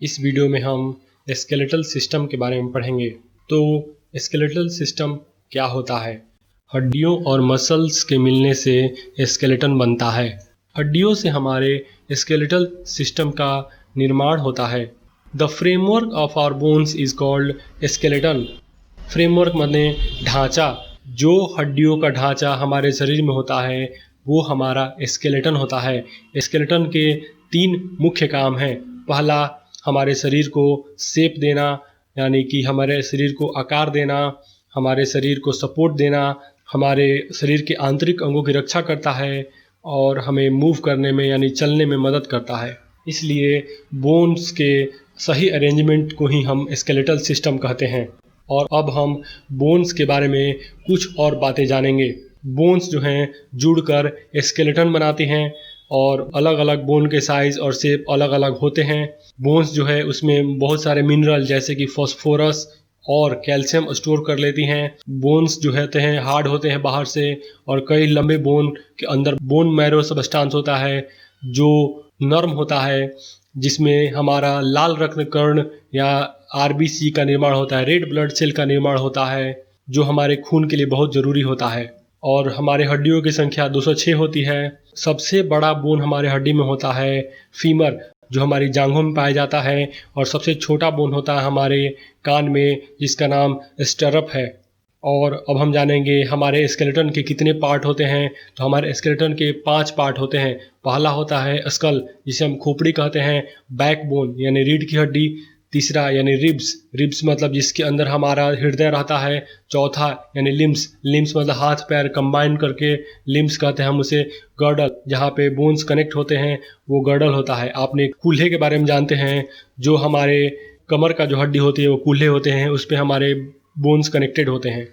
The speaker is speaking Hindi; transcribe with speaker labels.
Speaker 1: इस वीडियो में हम स्केलेटल सिस्टम के बारे में पढ़ेंगे। तो स्केलेटल सिस्टम क्या होता है? हड्डियों और मसल्स के मिलने से स्केलेटन बनता है। हड्डियों से हमारे स्केलेटल सिस्टम का निर्माण होता है। The framework of our bones is called skeleton. Framework माने ढांचा। जो हड्डियों का ढांचा हमारे शरीर में होता है वो हमारा स्केलेटन होता है। स्केलेटन के 3 मुख्य काम हैं। पहला, हमारे शरीर को शेप देना, यानी कि हमारे शरीर को आकार देना, हमारे शरीर को सपोर्ट देना, हमारे शरीर के आंतरिक अंगों की रक्षा करता है और हमें मूव करने में यानी चलने में मदद करता है। इसलिए बोन्स के सही अरेंजमेंट को ही हम स्केलेटल सिस्टम कहते हैं। और अब हम बोन्स के बारे में कुछ और बातें जानेंगे। बोन्स जो हैं जुड़कर स्केलेटन बनाते हैं और अलग अलग बोन के साइज और शेप अलग अलग होते हैं। बोन्स जो है उसमें बहुत सारे मिनरल जैसे कि फास्फोरस और कैल्शियम स्टोर कर लेती हैं। बोन्स जो होते हैं हार्ड होते हैं बाहर से, और कई लंबे बोन के अंदर बोन मैरो सबस्टांस होता है जो नर्म होता है, जिसमें हमारा लाल रक्त कण या आरबीसी का निर्माण होता है, रेड ब्लड सेल का निर्माण होता है, जो हमारे खून के लिए बहुत ज़रूरी होता है। और हमारे हड्डियों की संख्या 206 होती है। सबसे बड़ा बोन हमारे हड्डी में होता है फीमर, जो हमारी जांघों में पाया जाता है, और सबसे छोटा बोन होता है हमारे कान में, जिसका नाम स्टरप है। और अब हम जानेंगे हमारे स्केलेटन के कितने पार्ट होते हैं। तो हमारे स्केलेटन के 5 पार्ट होते हैं। पहला होता है स्कल, जिसे हम खोपड़ी कहते हैं। बैकबोन यानी रीढ़ की हड्डी। तीसरा यानी रिब्स मतलब जिसके अंदर हमारा हृदय रहता है। चौथा यानी लिम्स मतलब हाथ पैर कंबाइन करके लिम्स कहते हैं हम उसे। गर्डल, जहाँ पे बोन्स कनेक्ट होते हैं वो गर्डल होता है। आपने कूल्हे के बारे में जानते हैं, जो हमारे कमर का जो हड्डी होती है वो कूल्हे होते हैं, उस पे हमारे बोन्स कनेक्टेड होते हैं।